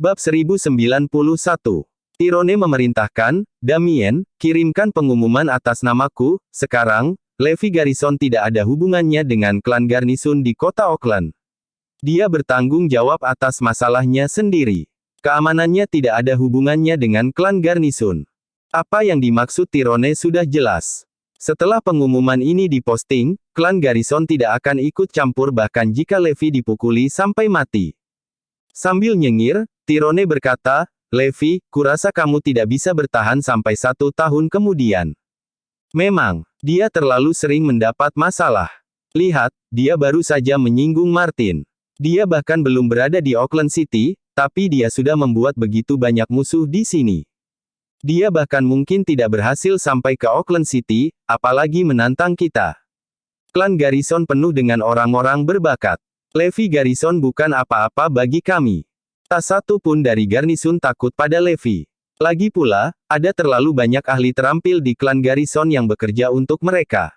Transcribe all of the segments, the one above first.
Bab 1091. Tyrone memerintahkan, Damien, kirimkan pengumuman atas namaku. Sekarang, Levi Garrison tidak ada hubungannya dengan klan Garnison di kota Auckland. Dia bertanggung jawab atas masalahnya sendiri. Keamanannya tidak ada hubungannya dengan klan Garnison. Apa yang dimaksud Tyrone sudah jelas. Setelah pengumuman ini diposting, klan Garrison tidak akan ikut campur bahkan jika Levi dipukuli sampai mati. Sambil nyengir, Tyrone berkata, Levi, kurasa kamu tidak bisa bertahan sampai 1 tahun kemudian. Memang, dia terlalu sering mendapat masalah. Lihat, dia baru saja menyinggung Martin. Dia bahkan belum berada di Auckland City, tapi dia sudah membuat begitu banyak musuh di sini. Dia bahkan mungkin tidak berhasil sampai ke Auckland City, apalagi menantang kita. Klan Garrison penuh dengan orang-orang berbakat. Levi Garrison bukan apa-apa bagi kami. Tak satu pun dari Garnison takut pada Levi. Lagi pula, ada terlalu banyak ahli terampil di klan Garrison yang bekerja untuk mereka.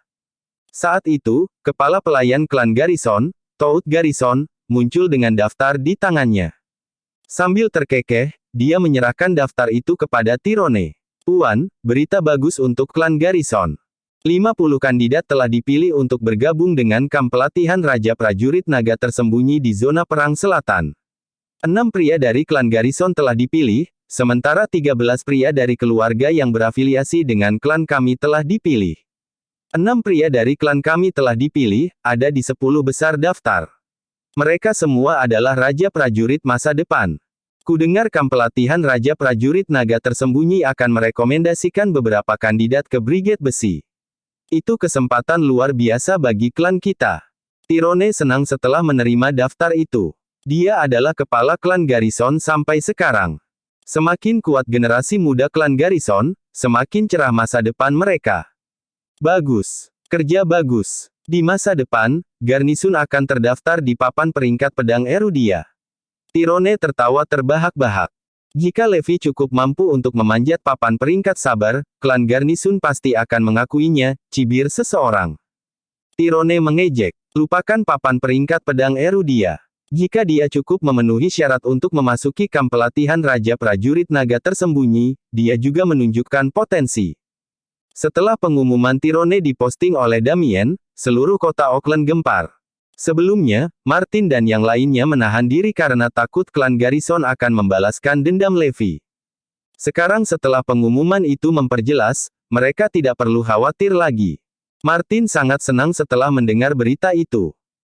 Saat itu, kepala pelayan klan Garrison, Toad Garrison, muncul dengan daftar di tangannya. Sambil terkekeh, dia menyerahkan daftar itu kepada Tyrone. Tuan, berita bagus untuk klan Garrison. 50 kandidat telah dipilih untuk bergabung dengan kamp pelatihan Raja Prajurit Naga Tersembunyi di zona Perang Selatan. 6 pria dari klan Garrison telah dipilih, sementara 13 pria dari keluarga yang berafiliasi dengan klan kami telah dipilih. 6 pria dari klan kami telah dipilih, ada di 10 besar daftar. Mereka semua adalah Raja Prajurit masa depan. Kudengar kamp pelatihan Raja Prajurit Naga Tersembunyi akan merekomendasikan beberapa kandidat ke Brigade Besi. Itu kesempatan luar biasa bagi klan kita. Tyrone senang setelah menerima daftar itu. Dia adalah kepala klan Garrison sampai sekarang. Semakin kuat generasi muda klan Garrison, semakin cerah masa depan mereka. Bagus. Kerja bagus. Di masa depan, Garnison akan terdaftar di papan peringkat pedang Erudia. Tyrone tertawa terbahak-bahak. Jika Levi cukup mampu untuk memanjat papan peringkat sabar, klan Garnison pasti akan mengakuinya, cibir seseorang. Tyrone mengejek. Lupakan papan peringkat pedang Erudia. Jika dia cukup memenuhi syarat untuk memasuki kamp pelatihan Raja Prajurit Naga Tersembunyi, dia juga menunjukkan potensi. Setelah pengumuman Tyrone diposting oleh Damien, seluruh kota Auckland gempar. Sebelumnya, Martin dan yang lainnya menahan diri karena takut klan Garrison akan membalaskan dendam Levi. Sekarang setelah pengumuman itu memperjelas, mereka tidak perlu khawatir lagi. Martin sangat senang setelah mendengar berita itu.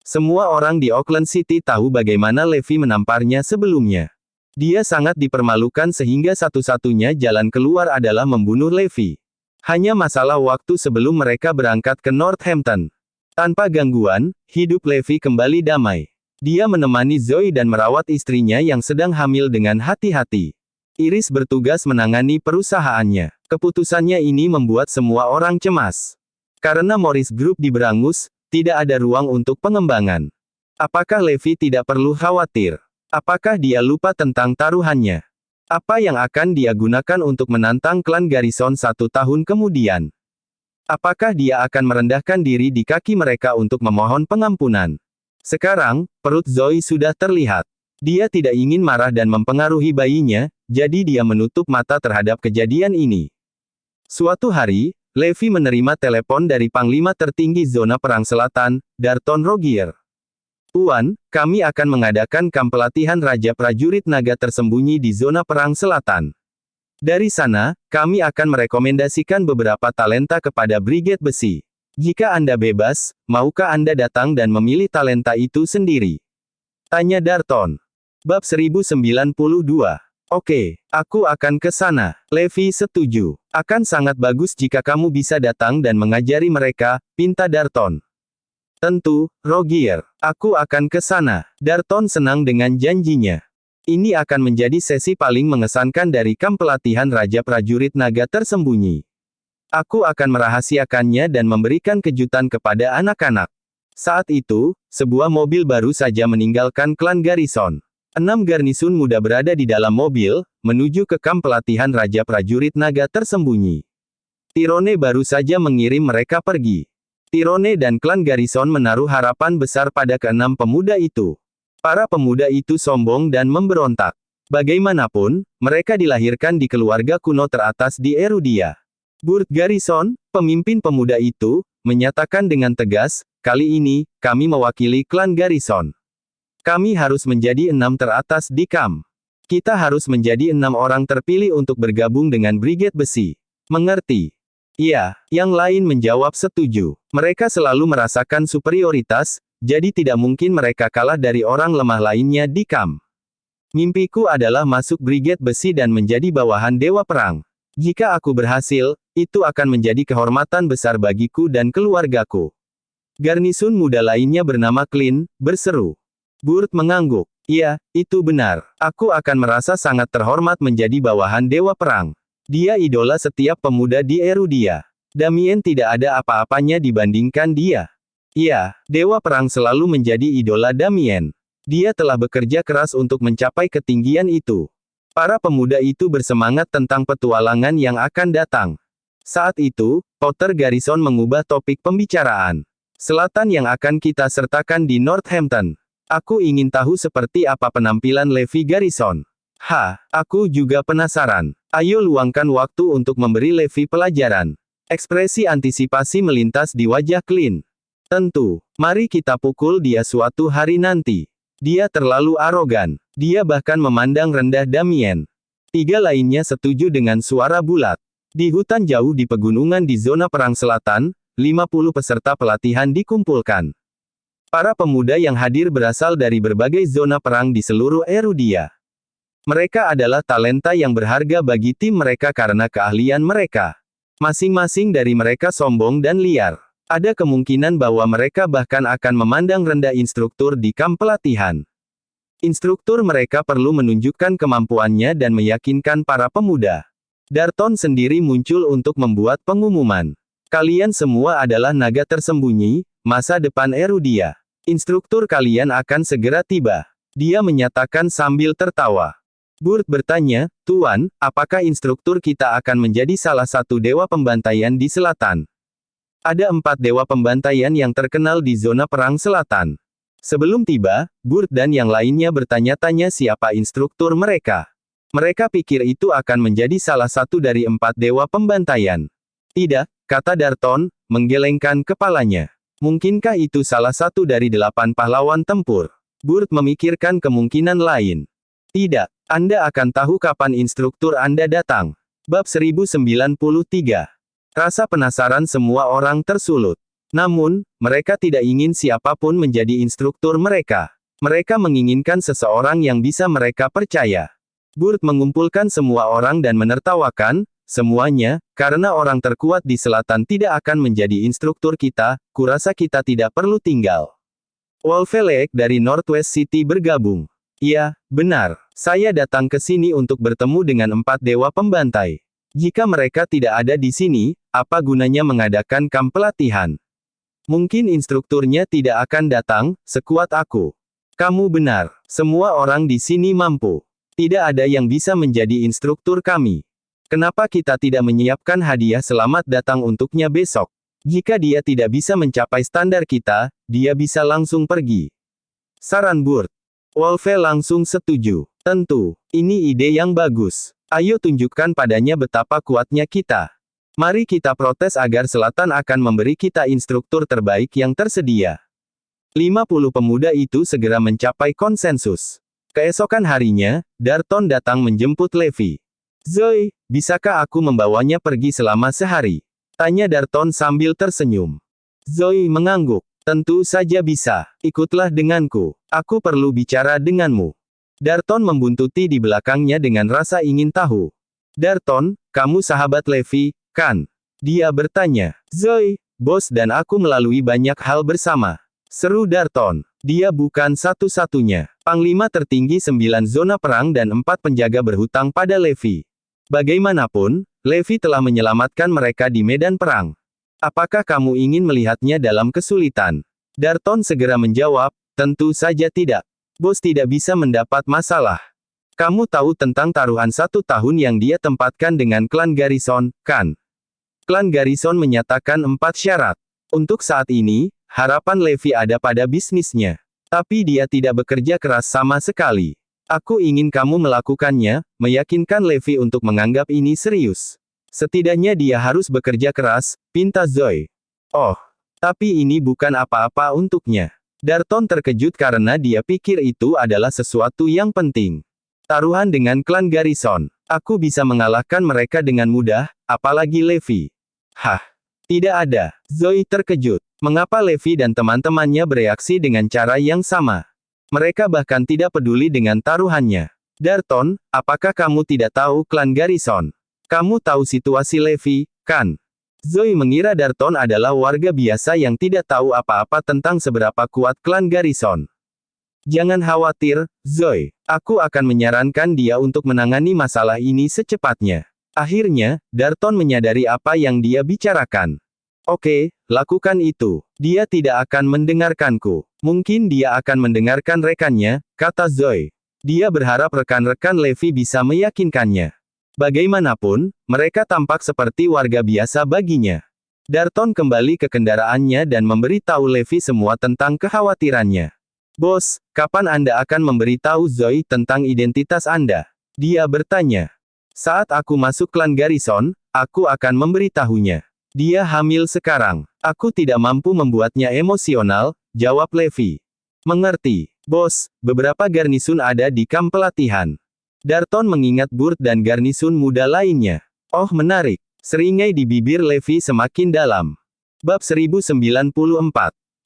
Semua orang di Auckland City tahu bagaimana Levi menamparnya sebelumnya. Dia sangat dipermalukan sehingga satu-satunya jalan keluar adalah membunuh Levi. Hanya masalah waktu sebelum mereka berangkat ke Northampton. Tanpa gangguan, hidup Levi kembali damai. Dia menemani Zoe dan merawat istrinya yang sedang hamil dengan hati-hati. Iris bertugas menangani perusahaannya. Keputusannya ini membuat semua orang cemas. Karena Morris Group diberangus, tidak ada ruang untuk pengembangan. Apakah Levi tidak perlu khawatir? Apakah dia lupa tentang taruhannya? Apa yang akan dia gunakan untuk menantang klan Garrison 1 tahun kemudian? Apakah dia akan merendahkan diri di kaki mereka untuk memohon pengampunan? Sekarang, perut Zoe sudah terlihat. Dia tidak ingin marah dan mempengaruhi bayinya, jadi dia menutup mata terhadap kejadian ini. Suatu hari, Levi menerima telepon dari Panglima Tertinggi Zona Perang Selatan, Darton Rogier. Tuan, kami akan mengadakan kamp pelatihan Raja Prajurit Naga Tersembunyi di Zona Perang Selatan. Dari sana, kami akan merekomendasikan beberapa talenta kepada Brigade Besi. Jika Anda bebas, maukah Anda datang dan memilih talenta itu sendiri? Tanya Darton. Bab 1092. Oke, aku akan ke sana. Levi setuju. Akan sangat bagus jika kamu bisa datang dan mengajari mereka, pinta Darton. Tentu, Rogier. Aku akan ke sana. Darton senang dengan janjinya. Ini akan menjadi sesi paling mengesankan dari kamp pelatihan Raja Prajurit Naga Tersembunyi. Aku akan merahasiakannya dan memberikan kejutan kepada anak-anak. Saat itu, sebuah mobil baru saja meninggalkan klan Garrison. 6 Garnison muda berada di dalam mobil, menuju ke kamp pelatihan Raja Prajurit Naga Tersembunyi. Tyrone baru saja mengirim mereka pergi. Tyrone dan klan Garrison menaruh harapan besar pada ke-6 pemuda itu. Para pemuda itu sombong dan memberontak. Bagaimanapun, mereka dilahirkan di keluarga kuno teratas di Erudia. Burt Garrison, pemimpin pemuda itu, menyatakan dengan tegas, kali ini, kami mewakili klan Garrison. Kami harus menjadi 6 teratas di KAM. Kita harus menjadi 6 orang terpilih untuk bergabung dengan Brigade Besi. Mengerti? Iya, yang lain menjawab setuju. Mereka selalu merasakan superioritas, jadi tidak mungkin mereka kalah dari orang lemah lainnya di KAM. Mimpiku adalah masuk Brigade Besi dan menjadi bawahan Dewa Perang. Jika aku berhasil, itu akan menjadi kehormatan besar bagiku dan keluargaku. Garnisun muda lainnya bernama Clint, berseru. Burt mengangguk. Iya, itu benar. Aku akan merasa sangat terhormat menjadi bawahan Dewa Perang. Dia idola setiap pemuda di Erudia. Damien tidak ada apa-apanya dibandingkan dia. Iya, Dewa Perang selalu menjadi idola Damien. Dia telah bekerja keras untuk mencapai ketinggian itu. Para pemuda itu bersemangat tentang petualangan yang akan datang. Saat itu, Potter Garrison mengubah topik pembicaraan. Selatan yang akan kita sertakan di Northampton. Aku ingin tahu seperti apa penampilan Levi Garrison. Aku juga penasaran. Ayo luangkan waktu untuk memberi Levi pelajaran. Ekspresi antisipasi melintas di wajah Clint. Tentu, mari kita pukul dia suatu hari nanti. Dia terlalu arogan. Dia bahkan memandang rendah Damien. 3 lainnya setuju dengan suara bulat. Di hutan jauh di pegunungan di zona perang selatan, 50 peserta pelatihan dikumpulkan. Para pemuda yang hadir berasal dari berbagai zona perang di seluruh Erudia. Mereka adalah talenta yang berharga bagi tim mereka karena keahlian mereka. Masing-masing dari mereka sombong dan liar. Ada kemungkinan bahwa mereka bahkan akan memandang rendah instruktur di kamp pelatihan. Instruktur mereka perlu menunjukkan kemampuannya dan meyakinkan para pemuda. Darton sendiri muncul untuk membuat pengumuman. Kalian semua adalah naga tersembunyi, masa depan Erudia. Instruktur kalian akan segera tiba. Dia menyatakan sambil tertawa. Burt bertanya, Tuan, apakah instruktur kita akan menjadi salah satu dewa pembantaian di selatan? Ada 4 dewa pembantaian yang terkenal di zona perang selatan. Sebelum tiba, Burt dan yang lainnya bertanya-tanya siapa instruktur mereka. Mereka pikir itu akan menjadi salah satu dari 4 dewa pembantaian. Tidak, kata Darton, menggelengkan kepalanya. Mungkinkah itu salah satu dari 8 pahlawan tempur? Burt memikirkan kemungkinan lain. Tidak, Anda akan tahu kapan instruktur Anda datang. Bab 1093. Rasa penasaran semua orang tersulut. Namun, mereka tidak ingin siapapun menjadi instruktur mereka. Mereka menginginkan seseorang yang bisa mereka percaya. Burt mengumpulkan semua orang dan menertawakan, semuanya, karena orang terkuat di selatan tidak akan menjadi instruktur kita, kurasa kita tidak perlu tinggal. Wolfeleek dari Northwest City bergabung. Iya, benar. Saya datang ke sini untuk bertemu dengan 4 dewa pembantai. Jika mereka tidak ada di sini, apa gunanya mengadakan kamp pelatihan? Mungkin instrukturnya tidak akan datang, sekuat aku. Kamu benar. Semua orang di sini mampu. Tidak ada yang bisa menjadi instruktur kami. Kenapa kita tidak menyiapkan hadiah selamat datang untuknya besok? Jika dia tidak bisa mencapai standar kita, dia bisa langsung pergi. Saran Burt. Wolfe langsung setuju. Tentu, ini ide yang bagus. Ayo tunjukkan padanya betapa kuatnya kita. Mari kita protes agar Selatan akan memberi kita instruktur terbaik yang tersedia. 50 pemuda itu segera mencapai konsensus. Keesokan harinya, Darton datang menjemput Levi. Zoe, bisakah aku membawanya pergi selama sehari? Tanya Darton sambil tersenyum. Zoe mengangguk. Tentu saja bisa. Ikutlah denganku. Aku perlu bicara denganmu. Darton membuntuti di belakangnya dengan rasa ingin tahu. Darton, kamu sahabat Levi, kan? Dia bertanya. Zoe, bos dan aku melalui banyak hal bersama. Seru Darton. Dia bukan satu-satunya. Panglima tertinggi 9 zona perang dan 4 penjaga berhutang pada Levi. Bagaimanapun, Levi telah menyelamatkan mereka di medan perang. Apakah kamu ingin melihatnya dalam kesulitan? Darton segera menjawab, tentu saja tidak. Bos tidak bisa mendapat masalah. Kamu tahu tentang taruhan 1 tahun yang dia tempatkan dengan klan Garrison, kan? Klan Garrison menyatakan 4 syarat. Untuk saat ini, harapan Levi ada pada bisnisnya. Tapi dia tidak bekerja keras sama sekali. Aku ingin kamu melakukannya, meyakinkan Levi untuk menganggap ini serius. Setidaknya dia harus bekerja keras, pinta Zoe. Oh, tapi ini bukan apa-apa untuknya. Darton terkejut karena dia pikir itu adalah sesuatu yang penting. Taruhan dengan klan Garrison. Aku bisa mengalahkan mereka dengan mudah, apalagi Levi. Hah? Tidak ada. Zoe terkejut. Mengapa Levi dan teman-temannya bereaksi dengan cara yang sama? Mereka bahkan tidak peduli dengan taruhannya. Darton, apakah kamu tidak tahu klan Garrison? Kamu tahu situasi Levi, kan? Zoe mengira Darton adalah warga biasa yang tidak tahu apa-apa tentang seberapa kuat klan Garrison. Jangan khawatir, Zoe. Aku akan menyarankan dia untuk menangani masalah ini secepatnya. Akhirnya, Darton menyadari apa yang dia bicarakan. Oke, lakukan itu. Dia tidak akan mendengarkanku. Mungkin dia akan mendengarkan rekannya, kata Zoe. Dia berharap rekan-rekan Levi bisa meyakinkannya. Bagaimanapun, mereka tampak seperti warga biasa baginya. Darton kembali ke kendaraannya dan memberitahu Levi semua tentang kekhawatirannya. Bos, kapan Anda akan memberitahu Zoe tentang identitas Anda? Dia bertanya. Saat aku masuk klan Garrison, aku akan memberitahunya. Dia hamil sekarang. Aku tidak mampu membuatnya emosional, jawab Levi. Mengerti, bos, beberapa garnisun ada di kamp pelatihan. Darton mengingat Burt dan garnisun muda lainnya. Oh menarik. Seringai di bibir Levi semakin dalam. Bab 1094.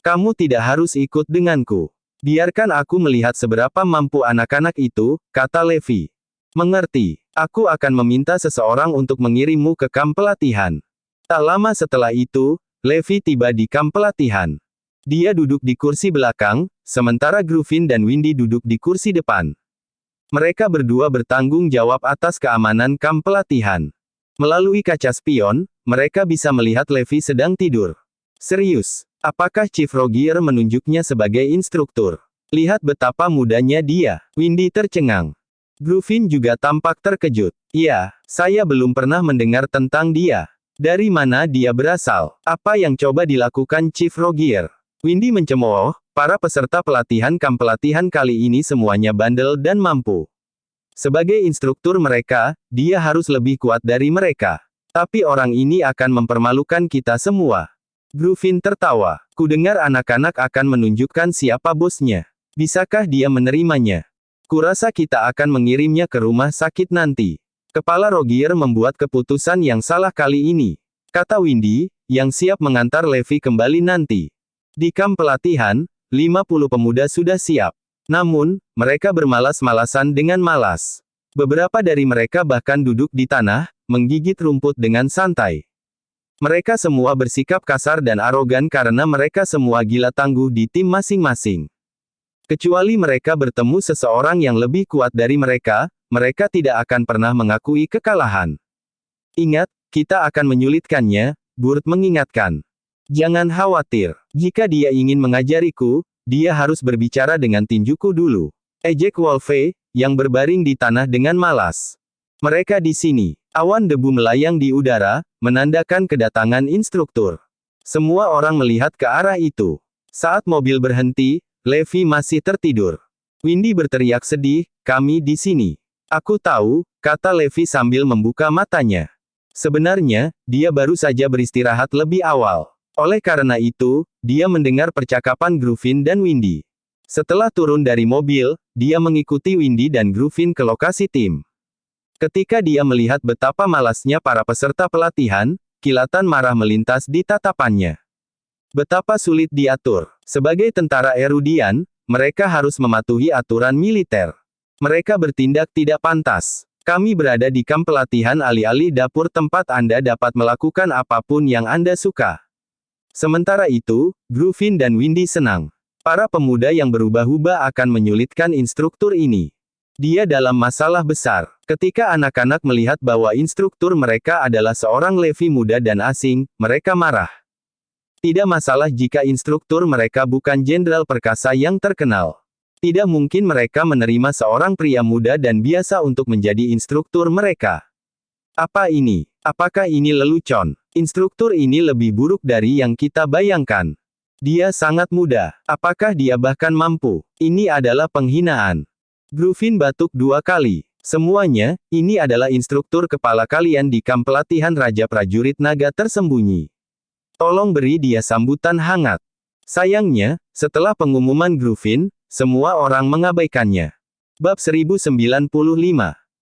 Kamu tidak harus ikut denganku. Biarkan aku melihat seberapa mampu anak-anak itu, kata Levi. Mengerti. Aku akan meminta seseorang untuk mengirimmu ke kamp pelatihan. Tak lama setelah itu, Levi tiba di kamp pelatihan. Dia duduk di kursi belakang, sementara Griffin dan Windy duduk di kursi depan. Mereka berdua bertanggung jawab atas keamanan kamp pelatihan. Melalui kaca spion, mereka bisa melihat Levi sedang tidur. Serius, apakah Chief Rogier menunjuknya sebagai instruktur? Lihat betapa mudanya dia. Windy tercengang. Griffin juga tampak terkejut. Iya, saya belum pernah mendengar tentang dia. Dari mana dia berasal? Apa yang coba dilakukan Chief Rogier? Windy mencemooh, para peserta pelatihan kamp pelatihan kali ini semuanya bandel dan mampu. Sebagai instruktur mereka, dia harus lebih kuat dari mereka. Tapi orang ini akan mempermalukan kita semua. Griffin tertawa. Kudengar anak-anak akan menunjukkan siapa bosnya. Bisakah dia menerimanya? Kurasa kita akan mengirimnya ke rumah sakit nanti. Kepala Rogier membuat keputusan yang salah kali ini, kata Windy, yang siap mengantar Levi kembali nanti. Di kamp pelatihan, 50 pemuda sudah siap. Namun, mereka bermalas-malasan dengan malas. Beberapa dari mereka bahkan duduk di tanah, menggigit rumput dengan santai. Mereka semua bersikap kasar dan arogan karena mereka semua gila tangguh di tim masing-masing. Kecuali mereka bertemu seseorang yang lebih kuat dari mereka, mereka tidak akan pernah mengakui kekalahan. Ingat, kita akan menyulitkannya, Burt mengingatkan. Jangan khawatir, jika dia ingin mengajariku, dia harus berbicara dengan tinjuku dulu. Ejek Wolfe, yang berbaring di tanah dengan malas. Mereka di sini. Awan debu melayang di udara, menandakan kedatangan instruktur. Semua orang melihat ke arah itu. Saat mobil berhenti, Levi masih tertidur. Windy berteriak sedih, kami di sini. Aku tahu, kata Levi sambil membuka matanya. Sebenarnya, dia baru saja beristirahat lebih awal. Oleh karena itu, dia mendengar percakapan Griffin dan Windy. Setelah turun dari mobil, dia mengikuti Windy dan Griffin ke lokasi tim. Ketika dia melihat betapa malasnya para peserta pelatihan, kilatan marah melintas di tatapannya. Betapa sulit diatur. Sebagai tentara Erudian, mereka harus mematuhi aturan militer. Mereka bertindak tidak pantas. Kami berada di kamp pelatihan alih-alih dapur tempat Anda dapat melakukan apapun yang Anda suka. Sementara itu, Griffin dan Windy senang. Para pemuda yang berubah-ubah akan menyulitkan instruktur ini. Dia dalam masalah besar. Ketika anak-anak melihat bahwa instruktur mereka adalah seorang Levi muda dan asing, mereka marah. Tidak masalah jika instruktur mereka bukan jenderal perkasa yang terkenal. Tidak mungkin mereka menerima seorang pria muda dan biasa untuk menjadi instruktur mereka. Apa ini? Apakah ini lelucon? Instruktur ini lebih buruk dari yang kita bayangkan. Dia sangat muda. Apakah dia bahkan mampu? Ini adalah penghinaan. Griffin batuk 2 kali. Semuanya, ini adalah instruktur kepala kalian di kamp pelatihan Raja Prajurit Naga Tersembunyi. Tolong beri dia sambutan hangat. Sayangnya, setelah pengumuman Griffin, semua orang mengabaikannya. Bab 1095.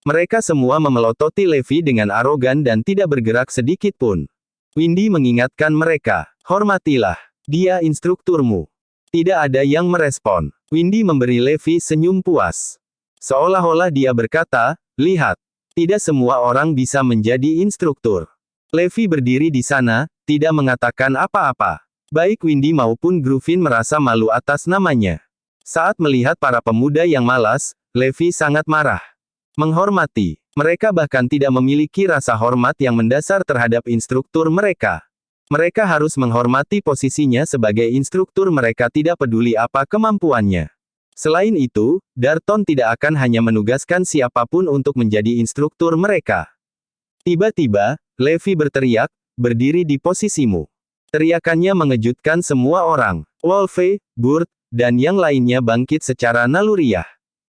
Mereka semua memelototi Levi dengan arogan dan tidak bergerak sedikit pun. Windy mengingatkan mereka, hormatilah. Dia instrukturmu. Tidak ada yang merespon. Windy memberi Levi senyum puas. Seolah-olah dia berkata, lihat. Tidak semua orang bisa menjadi instruktur. Levi berdiri di sana, tidak mengatakan apa-apa. Baik Windy maupun Griffin merasa malu atas namanya. Saat melihat para pemuda yang malas, Levi sangat marah. Menghormati. Mereka bahkan tidak memiliki rasa hormat yang mendasar terhadap instruktur mereka. Mereka harus menghormati posisinya sebagai instruktur, mereka tidak peduli apa kemampuannya. Selain itu, Darton tidak akan hanya menugaskan siapapun untuk menjadi instruktur mereka. Tiba-tiba, Levi berteriak, berdiri di posisimu. Teriakannya mengejutkan semua orang. Wolfe, Burt, dan yang lainnya bangkit secara naluriah.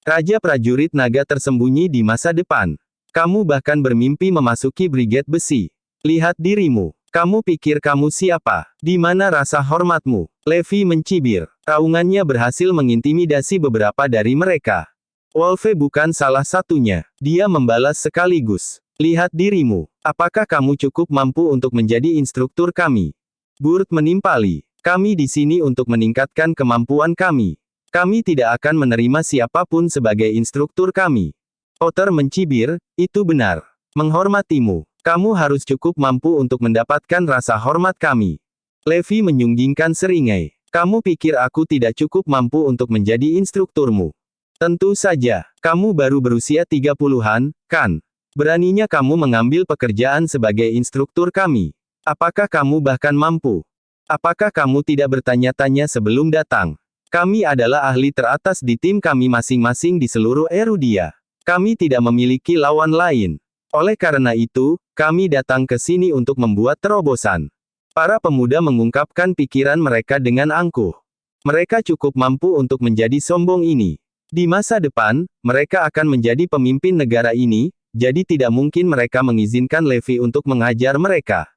Raja Prajurit Naga Tersembunyi di masa depan. Kamu bahkan bermimpi memasuki Brigade Besi. Lihat dirimu. Kamu pikir kamu siapa? Di mana rasa hormatmu? Levi mencibir. Raungannya berhasil mengintimidasi beberapa dari mereka. Wolfe bukan salah satunya. Dia membalas sekaligus. Lihat dirimu. Apakah kamu cukup mampu untuk menjadi instruktur kami? Burt menimpali. Kami di sini untuk meningkatkan kemampuan kami. Kami tidak akan menerima siapapun sebagai instruktur kami. Potter mencibir, itu benar. Menghormatimu. Kamu harus cukup mampu untuk mendapatkan rasa hormat kami. Levi menyunggingkan seringai. Kamu pikir aku tidak cukup mampu untuk menjadi instrukturmu? Tentu saja. Kamu baru berusia 30-an, kan? Beraninya kamu mengambil pekerjaan sebagai instruktur kami. Apakah kamu bahkan mampu? Apakah kamu tidak bertanya-tanya sebelum datang? Kami adalah ahli teratas di tim kami masing-masing di seluruh Erudia. Kami tidak memiliki lawan lain. Oleh karena itu, kami datang ke sini untuk membuat terobosan. Para pemuda mengungkapkan pikiran mereka dengan angkuh. Mereka cukup mampu untuk menjadi sombong ini. Di masa depan, mereka akan menjadi pemimpin negara ini, jadi tidak mungkin mereka mengizinkan Levi untuk mengajar mereka.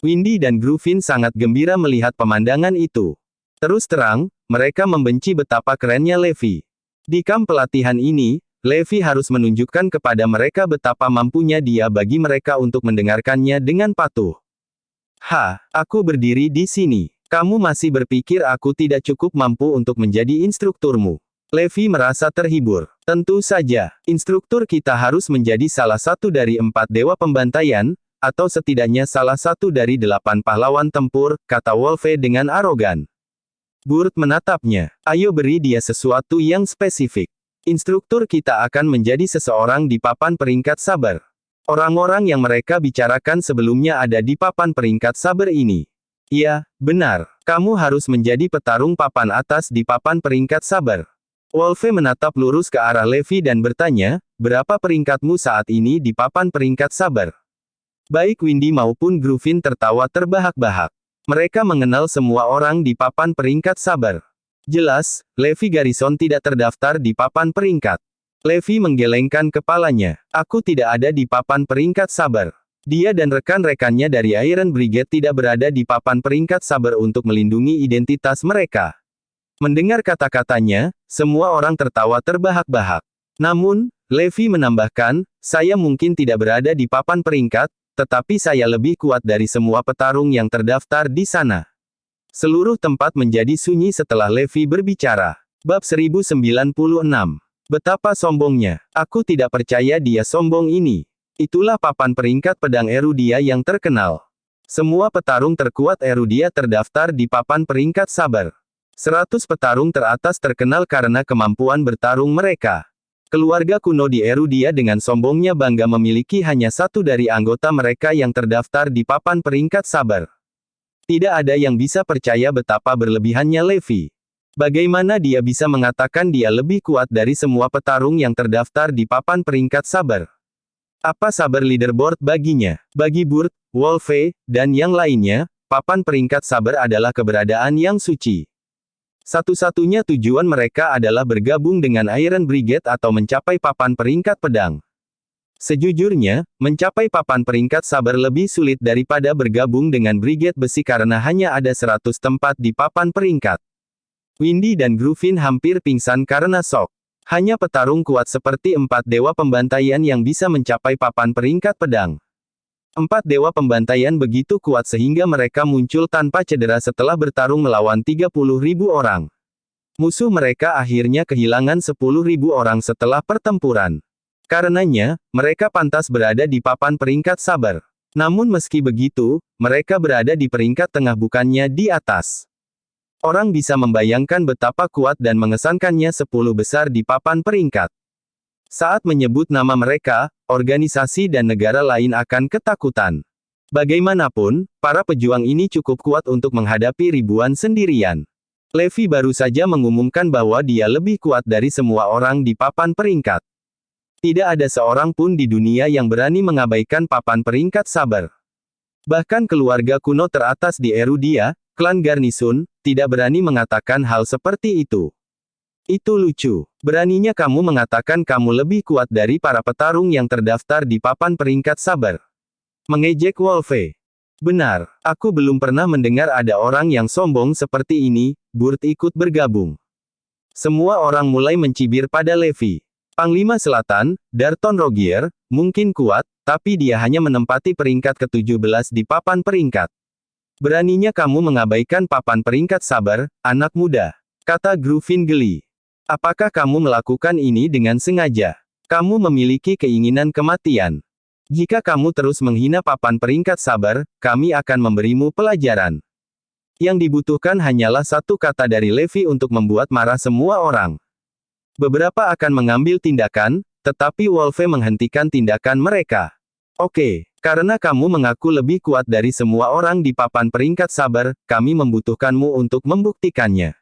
Windy dan Griffin sangat gembira melihat pemandangan itu. Terus terang, mereka membenci betapa kerennya Levi. Di kamp pelatihan ini, Levi harus menunjukkan kepada mereka betapa mampunya dia bagi mereka untuk mendengarkannya dengan patuh. Aku berdiri di sini. Kamu masih berpikir aku tidak cukup mampu untuk menjadi instrukturmu? Levi merasa terhibur. Tentu saja, instruktur kita harus menjadi salah satu dari 4 dewa pembantaian, atau setidaknya salah satu dari 8 pahlawan tempur, kata Wolfe dengan arogan. Burt menatapnya. Ayo beri dia sesuatu yang spesifik. Instruktur kita akan menjadi seseorang di papan peringkat saber. Orang-orang yang mereka bicarakan sebelumnya ada di papan peringkat saber ini. Iya, benar. Kamu harus menjadi petarung papan atas di papan peringkat saber. Wolfe menatap lurus ke arah Levi dan bertanya, berapa peringkatmu saat ini di papan peringkat saber? Baik Windy maupun Griffin tertawa terbahak-bahak. Mereka mengenal semua orang di papan peringkat saber. Jelas, Levi Garrison tidak terdaftar di papan peringkat. Levi menggelengkan kepalanya. Aku tidak ada di papan peringkat saber. Dia dan rekan-rekannya dari Iron Brigade tidak berada di papan peringkat saber untuk melindungi identitas mereka. Mendengar kata-katanya, semua orang tertawa terbahak-bahak. Namun, Levi menambahkan, saya mungkin tidak berada di papan peringkat, tetapi saya lebih kuat dari semua petarung yang terdaftar di sana. Seluruh tempat menjadi sunyi setelah Levi berbicara. Bab 1096. Betapa sombongnya. Aku tidak percaya dia sombong ini. Itulah papan peringkat pedang Erudia yang terkenal. Semua petarung terkuat Erudia terdaftar di papan peringkat saber. 100 petarung teratas terkenal karena kemampuan bertarung mereka. Keluarga kuno di Erudia dengan sombongnya bangga memiliki hanya satu dari anggota mereka yang terdaftar di papan peringkat saber. Tidak ada yang bisa percaya betapa berlebihannya Levi. Bagaimana dia bisa mengatakan dia lebih kuat dari semua petarung yang terdaftar di papan peringkat saber? Apa saber leaderboard baginya? Bagi Burt, Wolfe, dan yang lainnya, papan peringkat saber adalah keberadaan yang suci. Satu-satunya tujuan mereka adalah bergabung dengan Iron Brigade atau mencapai papan peringkat pedang. Sejujurnya, mencapai papan peringkat saber lebih sulit daripada bergabung dengan Brigade Besi karena hanya ada 100 tempat di papan peringkat. Windy dan Griffin hampir pingsan karena shock. Hanya petarung kuat seperti 4 dewa pembantaian yang bisa mencapai papan peringkat pedang. 4 dewa pembantaian begitu kuat sehingga mereka muncul tanpa cedera setelah bertarung melawan 30.000 orang. Musuh mereka akhirnya kehilangan 10.000 orang setelah pertempuran. Karenanya, mereka pantas berada di papan peringkat sabar. Namun meski begitu, mereka berada di peringkat tengah bukannya di atas. Orang bisa membayangkan betapa kuat dan mengesankannya 10 besar di papan peringkat. Saat menyebut nama mereka, organisasi dan negara lain akan ketakutan. Bagaimanapun, para pejuang ini cukup kuat untuk menghadapi ribuan sendirian. Levi baru saja mengumumkan bahwa dia lebih kuat dari semua orang di papan peringkat. Tidak ada seorang pun di dunia yang berani mengabaikan papan peringkat sabar. Bahkan keluarga kuno teratas di Erudia, klan Garnisun, tidak berani mengatakan hal seperti itu. Itu lucu. Beraninya kamu mengatakan kamu lebih kuat dari para petarung yang terdaftar di papan peringkat sabar. Mengejek Wolfe. Benar, aku belum pernah mendengar ada orang yang sombong seperti ini. Burt ikut bergabung. Semua orang mulai mencibir pada Levi. Panglima Selatan, Darton Rogier, mungkin kuat, tapi dia hanya menempati peringkat ke-17 di papan peringkat. Beraninya kamu mengabaikan papan peringkat sabar, anak muda, kata Griffin geli. Apakah kamu melakukan ini dengan sengaja? Kamu memiliki keinginan kematian. Jika kamu terus menghina papan peringkat sabar, kami akan memberimu pelajaran. Yang dibutuhkan hanyalah satu kata dari Levi untuk membuat marah semua orang. Beberapa akan mengambil tindakan, tetapi Wolfe menghentikan tindakan mereka. Oke, karena kamu mengaku lebih kuat dari semua orang di papan peringkat sabar, kami membutuhkanmu untuk membuktikannya.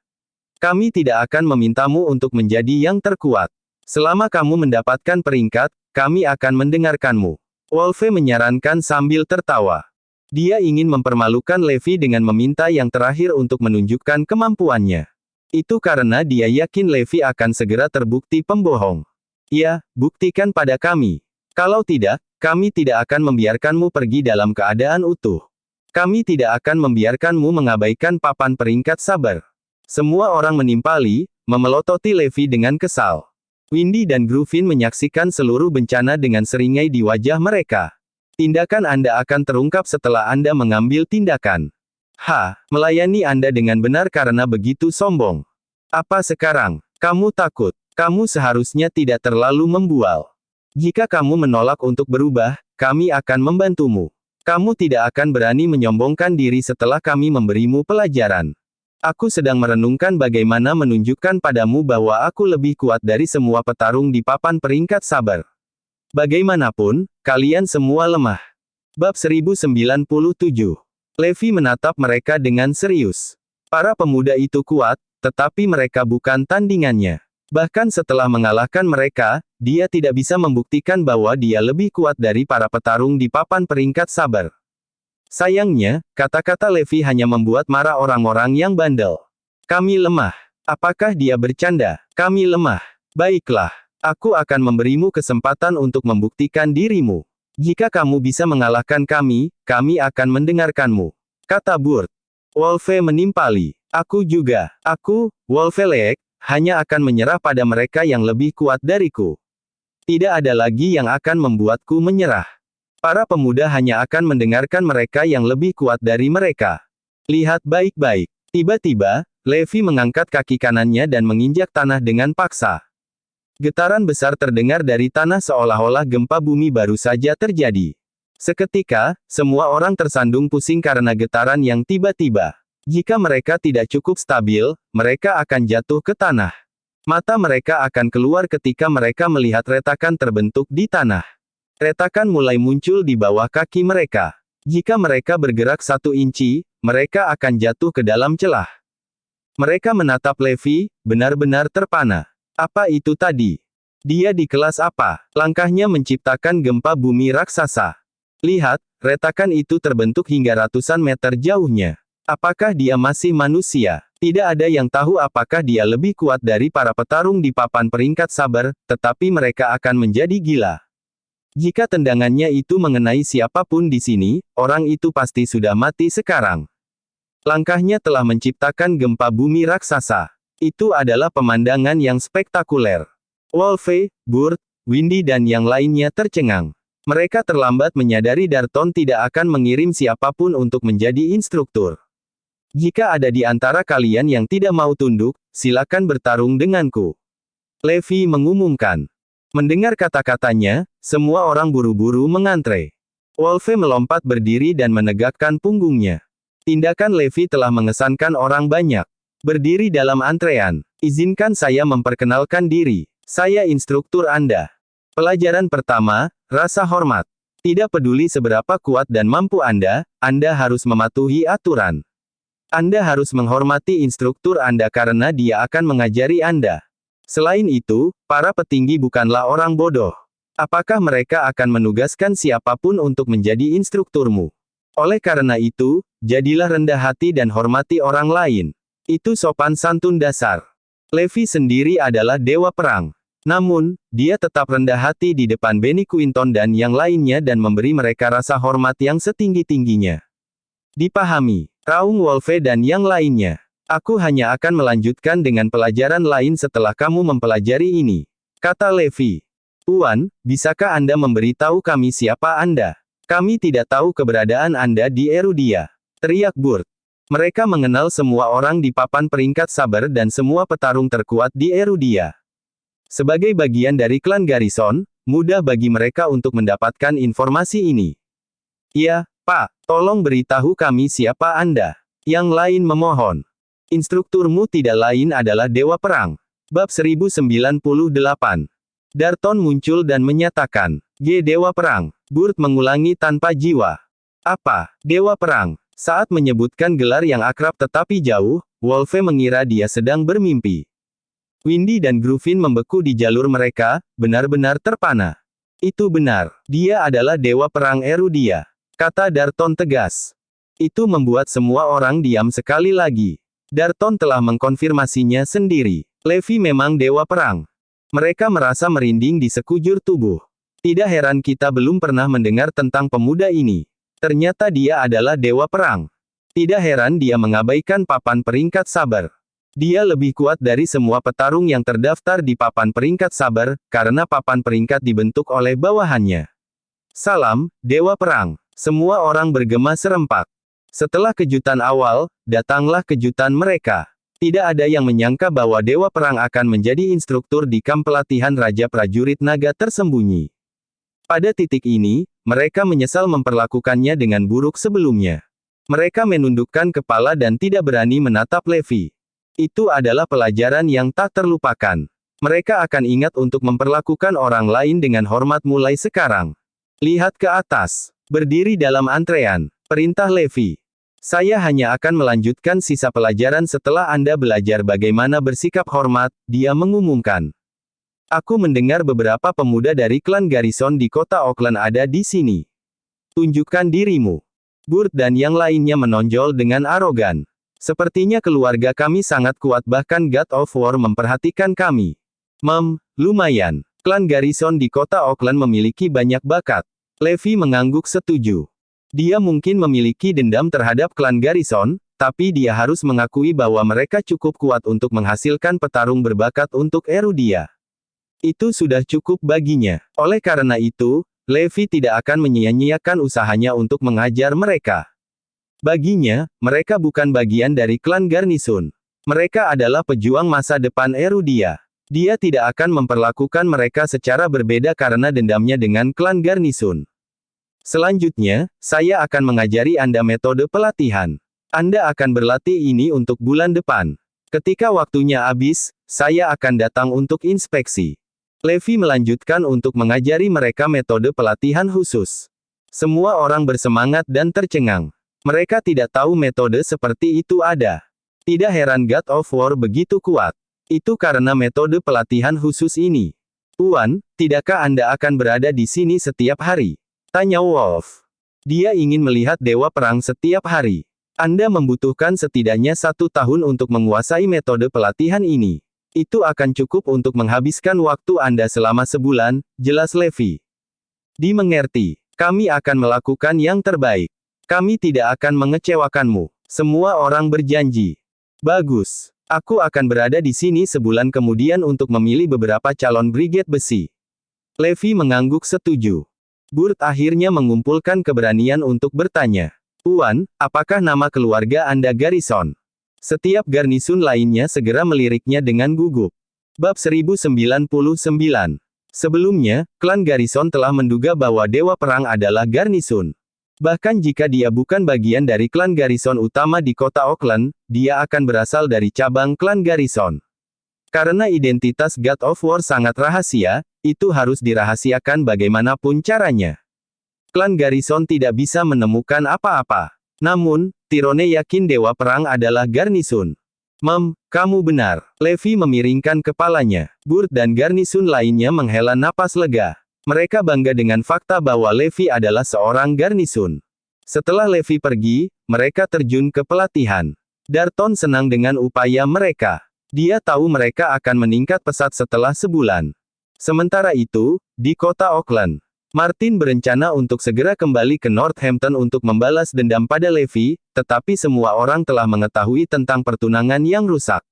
Kami tidak akan memintamu untuk menjadi yang terkuat. Selama kamu mendapatkan peringkat, kami akan mendengarkanmu. Wolfe menyarankan sambil tertawa. Dia ingin mempermalukan Levi dengan meminta yang terakhir untuk menunjukkan kemampuannya. Itu karena dia yakin Levi akan segera terbukti pembohong. Ya, buktikan pada kami. Kalau tidak, kami tidak akan membiarkanmu pergi dalam keadaan utuh. Kami tidak akan membiarkanmu mengabaikan papan peringkat sabar. Semua orang menimpali, memelototi Levi dengan kesal. Windy dan Griffin menyaksikan seluruh bencana dengan seringai di wajah mereka. Tindakan Anda akan terungkap setelah Anda mengambil tindakan. Melayani Anda dengan benar karena begitu sombong. Apa sekarang? Kamu takut? Kamu seharusnya tidak terlalu membual. Jika kamu menolak untuk berubah, kami akan membantumu. Kamu tidak akan berani menyombongkan diri setelah kami memberimu pelajaran. Aku sedang merenungkan bagaimana menunjukkan padamu bahwa aku lebih kuat dari semua petarung di papan peringkat sabar. Bagaimanapun, kalian semua lemah. Bab 1097. Levi menatap mereka dengan serius. Para pemuda itu kuat, tetapi mereka bukan tandingannya. Bahkan setelah mengalahkan mereka, dia tidak bisa membuktikan bahwa dia lebih kuat dari para petarung di papan peringkat sabar. Sayangnya, kata-kata Levi hanya membuat marah orang-orang yang bandel. Kami lemah. Apakah dia bercanda? Kami lemah. Baiklah. Aku akan memberimu kesempatan untuk membuktikan dirimu. Jika kamu bisa mengalahkan kami akan mendengarkanmu. Kata Burt. Wolfe menimpali. Aku juga. Aku, Wolfe Leek, hanya akan menyerah pada mereka yang lebih kuat dariku. Tidak ada lagi yang akan membuatku menyerah. Para pemuda hanya akan mendengarkan mereka yang lebih kuat dari mereka. Lihat baik-baik. Tiba-tiba, Levi mengangkat kaki kanannya dan menginjak tanah dengan paksa. Getaran besar terdengar dari tanah seolah-olah gempa bumi baru saja terjadi. Seketika, semua orang tersandung pusing karena getaran yang tiba-tiba. Jika mereka tidak cukup stabil, mereka akan jatuh ke tanah. Mata mereka akan keluar ketika mereka melihat retakan terbentuk di tanah. Retakan mulai muncul di bawah kaki mereka. Jika mereka bergerak 1 inci, mereka akan jatuh ke dalam celah. Mereka menatap Levi, benar-benar terpana. Apa itu tadi? Dia di kelas apa? Langkahnya menciptakan gempa bumi raksasa. Lihat, retakan itu terbentuk hingga ratusan meter jauhnya. Apakah dia masih manusia? Tidak ada yang tahu apakah dia lebih kuat dari para petarung di papan peringkat sabar, tetapi mereka akan menjadi gila. Jika tendangannya itu mengenai siapapun di sini, orang itu pasti sudah mati sekarang. Langkahnya telah menciptakan gempa bumi raksasa. Itu adalah pemandangan yang spektakuler. Wolfe, Burt, Windy dan yang lainnya tercengang. Mereka terlambat menyadari Darton tidak akan mengirim siapapun untuk menjadi instruktur. Jika ada di antara kalian yang tidak mau tunduk, silakan bertarung denganku. Levi mengumumkan. Mendengar kata-katanya, semua orang buru-buru mengantre. Wolfe melompat berdiri dan menegakkan punggungnya. Tindakan Levi telah mengesankan orang banyak. Berdiri dalam antrean. Izinkan saya memperkenalkan diri. Saya instruktur Anda. Pelajaran pertama, rasa hormat. Tidak peduli seberapa kuat dan mampu Anda harus mematuhi aturan. Anda harus menghormati instruktur Anda karena dia akan mengajari Anda. Selain itu, para petinggi bukanlah orang bodoh. Apakah mereka akan menugaskan siapapun untuk menjadi instrukturmu? Oleh karena itu, jadilah rendah hati dan hormati orang lain. Itu sopan santun dasar. Levi sendiri adalah dewa perang. Namun, dia tetap rendah hati di depan Benny Quinton dan yang lainnya dan memberi mereka rasa hormat yang setinggi-tingginya. Dipahami, Raung Wolfe dan yang lainnya. Aku hanya akan melanjutkan dengan pelajaran lain setelah kamu mempelajari ini. Kata Levi. Tuan, bisakah Anda memberitahu kami siapa Anda? Kami tidak tahu keberadaan Anda di Erudia. Teriak Burt. Mereka mengenal semua orang di papan peringkat sabar dan semua petarung terkuat di Erudia. Sebagai bagian dari klan Garrison, mudah bagi mereka untuk mendapatkan informasi ini. Ya, Pak, tolong beritahu kami siapa Anda. Yang lain memohon. Instrukturmu tidak lain adalah Dewa Perang. Bab 1098. Darton muncul dan menyatakan, Dewa Perang. Burt mengulangi tanpa jiwa. Apa, Dewa Perang? Saat menyebutkan gelar yang akrab tetapi jauh, Wolfe mengira dia sedang bermimpi. Windy dan Griffin membeku di jalur mereka, benar-benar terpana. Itu benar, dia adalah Dewa Perang Erudia. Kata Darton tegas. Itu membuat semua orang diam sekali lagi. Darton telah mengkonfirmasinya sendiri. Levi memang Dewa Perang. Mereka merasa merinding di sekujur tubuh. Tidak heran kita belum pernah mendengar tentang pemuda ini. Ternyata dia adalah Dewa Perang. Tidak heran dia mengabaikan papan peringkat sabar. Dia lebih kuat dari semua petarung yang terdaftar di papan peringkat sabar, karena papan peringkat dibentuk oleh bawahannya. Salam, Dewa Perang. Semua orang bergema serempak. Setelah kejutan awal, datanglah kejutan mereka. Tidak ada yang menyangka bahwa Dewa Perang akan menjadi instruktur di kamp pelatihan Raja Prajurit Naga Tersembunyi. Pada titik ini, mereka menyesal memperlakukannya dengan buruk sebelumnya. Mereka menundukkan kepala dan tidak berani menatap Levi. Itu adalah pelajaran yang tak terlupakan. Mereka akan ingat untuk memperlakukan orang lain dengan hormat mulai sekarang. Lihat ke atas. Berdiri dalam antrean. Perintah Levi. Saya hanya akan melanjutkan sisa pelajaran setelah Anda belajar bagaimana bersikap hormat, dia mengumumkan. Aku mendengar beberapa pemuda dari klan Garrison di kota Auckland ada di sini. Tunjukkan dirimu. Burt dan yang lainnya menonjol dengan arogan. Sepertinya keluarga kami sangat kuat bahkan God of War memperhatikan kami. Lumayan. Klan Garrison di kota Auckland memiliki banyak bakat. Levi mengangguk setuju. Dia mungkin memiliki dendam terhadap klan Garrison, tapi dia harus mengakui bahwa mereka cukup kuat untuk menghasilkan petarung berbakat untuk Erudia. Itu sudah cukup baginya. Oleh karena itu, Levi tidak akan menyia-nyiakan usahanya untuk mengajar mereka. Baginya, mereka bukan bagian dari klan Garnison. Mereka adalah pejuang masa depan Erudia. Dia tidak akan memperlakukan mereka secara berbeda karena dendamnya dengan klan Garnison. Selanjutnya, saya akan mengajari Anda metode pelatihan. Anda akan berlatih ini untuk bulan depan. Ketika waktunya habis, saya akan datang untuk inspeksi. Levi melanjutkan untuk mengajari mereka metode pelatihan khusus. Semua orang bersemangat dan tercengang. Mereka tidak tahu metode seperti itu ada. Tidak heran God of War begitu kuat. Itu karena metode pelatihan khusus ini. Tuan, tidakkah Anda akan berada di sini setiap hari? Tanya Wolf. Dia ingin melihat Dewa Perang setiap hari. Anda membutuhkan setidaknya 1 tahun untuk menguasai metode pelatihan ini. Itu akan cukup untuk menghabiskan waktu Anda selama sebulan, jelas Levi. Dimengerti. Kami akan melakukan yang terbaik. Kami tidak akan mengecewakanmu. Semua orang berjanji. Bagus. Aku akan berada di sini sebulan kemudian untuk memilih beberapa calon brigade besi. Levi mengangguk setuju. Burt akhirnya mengumpulkan keberanian untuk bertanya. Tuan, apakah nama keluarga Anda Garrison? Setiap garnisun lainnya segera meliriknya dengan gugup. Bab 1099. Sebelumnya, klan Garrison telah menduga bahwa Dewa Perang adalah garnisun. Bahkan jika dia bukan bagian dari klan Garrison utama di kota Auckland, dia akan berasal dari cabang klan Garrison. Karena identitas God of War sangat rahasia, itu harus dirahasiakan bagaimanapun caranya. Klan Garrison tidak bisa menemukan apa-apa. Namun, Tyrone yakin Dewa Perang adalah garnisun. Kamu benar. Levi memiringkan kepalanya. Burt dan garnisun lainnya menghela napas lega. Mereka bangga dengan fakta bahwa Levi adalah seorang garnisun. Setelah Levi pergi, mereka terjun ke pelatihan. Darton senang dengan upaya mereka. Dia tahu mereka akan meningkat pesat setelah sebulan. Sementara itu, di kota Auckland, Martin berencana untuk segera kembali ke Northampton untuk membalas dendam pada Levi, tetapi semua orang telah mengetahui tentang pertunangan yang rusak.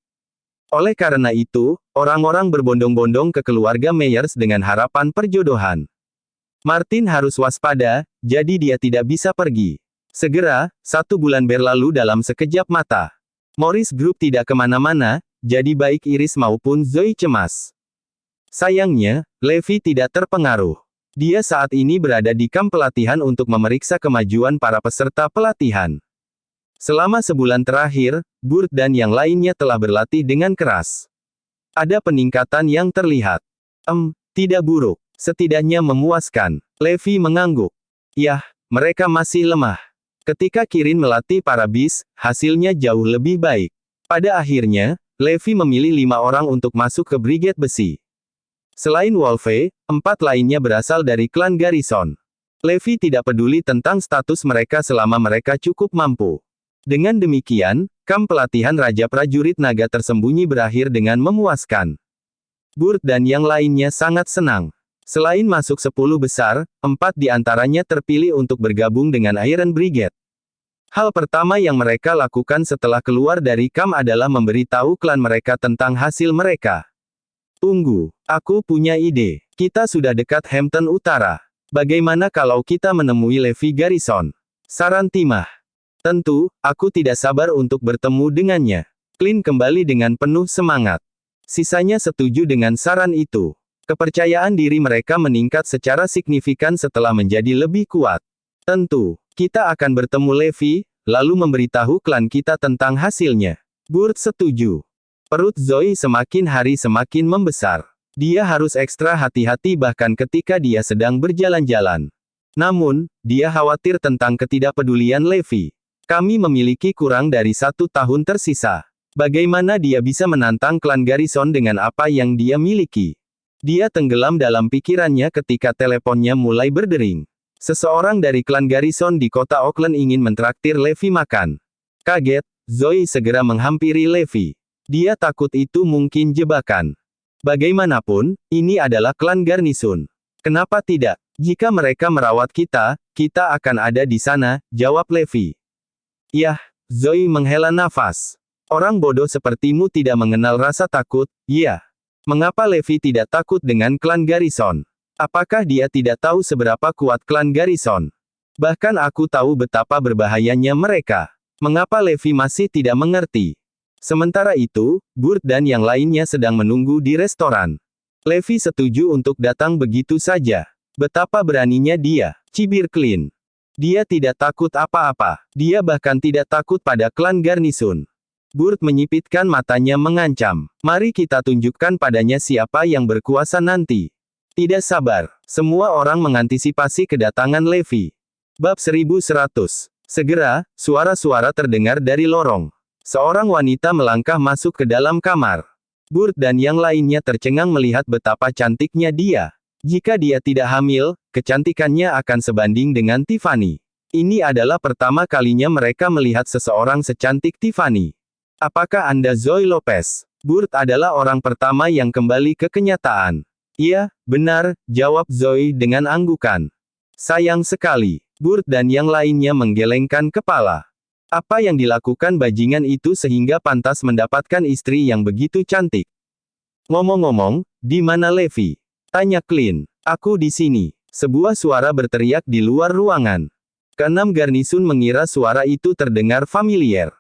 Oleh karena itu, orang-orang berbondong-bondong ke keluarga Meyers dengan harapan perjodohan. Martin harus waspada, jadi dia tidak bisa pergi. Segera, 1 bulan berlalu dalam sekejap mata. Morris Group tidak kemana-mana, jadi baik Iris maupun Zoe cemas. Sayangnya, Levi tidak terpengaruh. Dia saat ini berada di kamp pelatihan untuk memeriksa kemajuan para peserta pelatihan. Selama sebulan terakhir, Burt dan yang lainnya telah berlatih dengan keras. Ada peningkatan yang terlihat. Tidak buruk. Setidaknya memuaskan. Levi mengangguk. Yah, mereka masih lemah. Ketika Kirin melatih para bis, hasilnya jauh lebih baik. Pada akhirnya, Levi memilih 5 orang untuk masuk ke Brigade Besi. Selain Wolfe, 4 lainnya berasal dari klan Garrison. Levi tidak peduli tentang status mereka selama mereka cukup mampu. Dengan demikian, kamp pelatihan Raja Prajurit Naga Tersembunyi berakhir dengan memuaskan. Burt dan yang lainnya sangat senang. Selain masuk 10 besar, 4 di antaranya terpilih untuk bergabung dengan Iron Brigade. Hal pertama yang mereka lakukan setelah keluar dari kamp adalah memberitahu klan mereka tentang hasil mereka. Tunggu, aku punya ide. Kita sudah dekat Hampton Utara. Bagaimana kalau kita menemui Levi Garrison? Saran Timah. Tentu, aku tidak sabar untuk bertemu dengannya. Clint kembali dengan penuh semangat. Sisanya setuju dengan saran itu. Kepercayaan diri mereka meningkat secara signifikan setelah menjadi lebih kuat. Tentu, kita akan bertemu Levi, lalu memberitahu klan kita tentang hasilnya. Burt setuju. Perut Zoe semakin hari semakin membesar. Dia harus ekstra hati-hati bahkan ketika dia sedang berjalan-jalan. Namun, dia khawatir tentang ketidakpedulian Levi. Kami memiliki kurang dari 1 tahun tersisa. Bagaimana dia bisa menantang klan Garrison dengan apa yang dia miliki? Dia tenggelam dalam pikirannya ketika teleponnya mulai berdering. Seseorang dari klan Garrison di kota Auckland ingin mentraktir Levi makan. Kaget, Zoe segera menghampiri Levi. Dia takut itu mungkin jebakan. Bagaimanapun, ini adalah klan Garnisun. Kenapa tidak? Jika mereka merawat kita, kita akan ada di sana, jawab Levi. Yah, Zoe menghela nafas. Orang bodoh sepertimu tidak mengenal rasa takut, ya. Mengapa Levi tidak takut dengan klan Garrison? Apakah dia tidak tahu seberapa kuat klan Garrison? Bahkan aku tahu betapa berbahayanya mereka. Mengapa Levi masih tidak mengerti? Sementara itu, Burt dan yang lainnya sedang menunggu di restoran. Levi setuju untuk datang begitu saja. Betapa beraninya dia, cibir Clint. Dia tidak takut apa-apa. Dia bahkan tidak takut pada klan Garnisun. Burt menyipitkan matanya mengancam. Mari kita tunjukkan padanya siapa yang berkuasa nanti. Tidak sabar. Semua orang mengantisipasi kedatangan Levi. Bab 1100. Segera, suara-suara terdengar dari lorong. Seorang wanita melangkah masuk ke dalam kamar. Burt dan yang lainnya tercengang melihat betapa cantiknya dia. Jika dia tidak hamil, kecantikannya akan sebanding dengan Tiffany. Ini adalah pertama kalinya mereka melihat seseorang secantik Tiffany. Apakah Anda Zoe Lopez? Burt adalah orang pertama yang kembali ke kenyataan. Iya, benar, jawab Zoe dengan anggukan. Sayang sekali. Burt dan yang lainnya menggelengkan kepala. Apa yang dilakukan bajingan itu sehingga pantas mendapatkan istri yang begitu cantik? Ngomong-ngomong, di mana Levi? Tanya Clint. Aku di sini. Sebuah suara berteriak di luar ruangan. Keenam garnisun mengira suara itu terdengar familiar.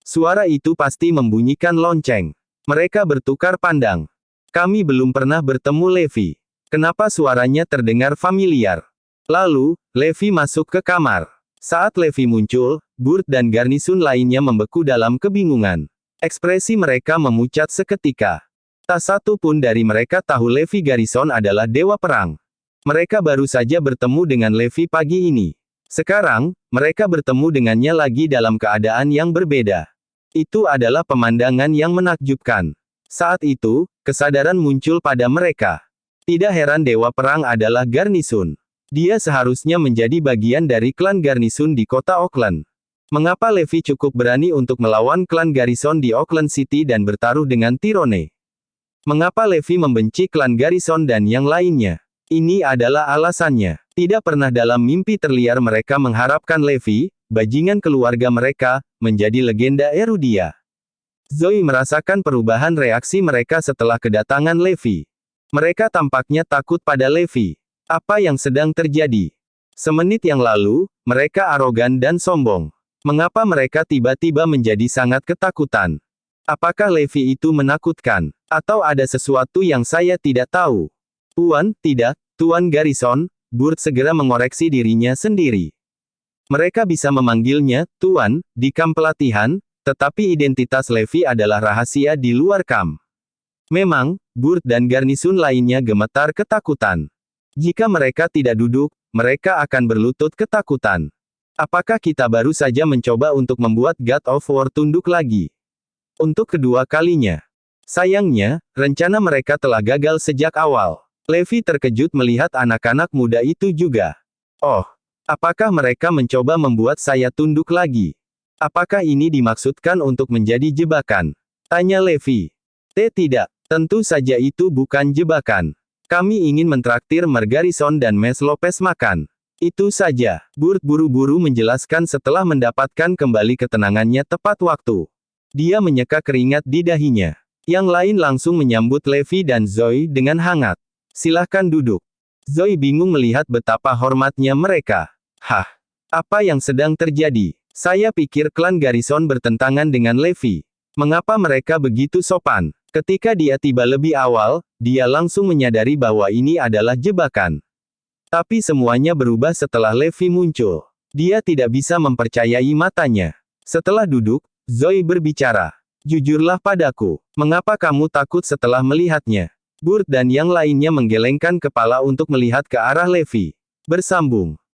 Suara itu pasti membunyikan lonceng. Mereka bertukar pandang. Kami belum pernah bertemu Levi. Kenapa suaranya terdengar familiar? Lalu, Levi masuk ke kamar. Saat Levi muncul, Burt dan garnisun lainnya membeku dalam kebingungan. Ekspresi mereka memucat seketika. Tak satu pun dari mereka tahu Levi Garrison adalah dewa perang. Mereka baru saja bertemu dengan Levi pagi ini. Sekarang, mereka bertemu dengannya lagi dalam keadaan yang berbeda. Itu adalah pemandangan yang menakjubkan. Saat itu, kesadaran muncul pada mereka. Tidak heran dewa perang adalah Garnisun. Dia seharusnya menjadi bagian dari klan Garnisun di kota Auckland. Mengapa Levi cukup berani untuk melawan klan Garrison di Auckland City dan bertaruh dengan Tyrone? Mengapa Levi membenci klan Garrison dan yang lainnya? Ini adalah alasannya. Tidak pernah dalam mimpi terliar mereka mengharapkan Levi, bajingan keluarga mereka, menjadi legenda Erudia. Zoe merasakan perubahan reaksi mereka setelah kedatangan Levi. Mereka tampaknya takut pada Levi. Apa yang sedang terjadi? Semenit yang lalu, mereka arogan dan sombong. Mengapa mereka tiba-tiba menjadi sangat ketakutan? Apakah Levi itu menakutkan? Atau ada sesuatu yang saya tidak tahu? Tuan, tidak, Tuan Garrison. Burt segera mengoreksi dirinya sendiri. Mereka bisa memanggilnya Tuan di kamp pelatihan, tetapi identitas Levi adalah rahasia di luar kamp. Memang, Burt dan garnisun lainnya gemetar ketakutan. Jika mereka tidak duduk, mereka akan berlutut ketakutan. Apakah kita baru saja mencoba untuk membuat God of War tunduk lagi? Untuk kedua kalinya. Sayangnya, rencana mereka telah gagal sejak awal. Levi terkejut melihat anak-anak muda itu juga. Oh, apakah mereka mencoba membuat saya tunduk lagi? Apakah ini dimaksudkan untuk menjadi jebakan? Tanya Levi. Tidak, tentu saja itu bukan jebakan. Kami ingin mentraktir Garrison dan Mes Lopez makan. Itu saja. Burt buru-buru menjelaskan setelah mendapatkan kembali ketenangannya tepat waktu. Dia menyeka keringat di dahinya. Yang lain langsung menyambut Levi dan Zoe dengan hangat. Silahkan duduk. Zoe bingung melihat betapa hormatnya mereka. Hah? Apa yang sedang terjadi? Saya pikir klan Garrison bertentangan dengan Levi. Mengapa mereka begitu sopan? Ketika dia tiba lebih awal, dia langsung menyadari bahwa ini adalah jebakan. Tapi semuanya berubah setelah Levi muncul. Dia tidak bisa mempercayai matanya. Setelah duduk, Zoe berbicara. Jujurlah padaku, mengapa kamu takut setelah melihatnya? Burt dan yang lainnya menggelengkan kepala untuk melihat ke arah Levi. Bersambung.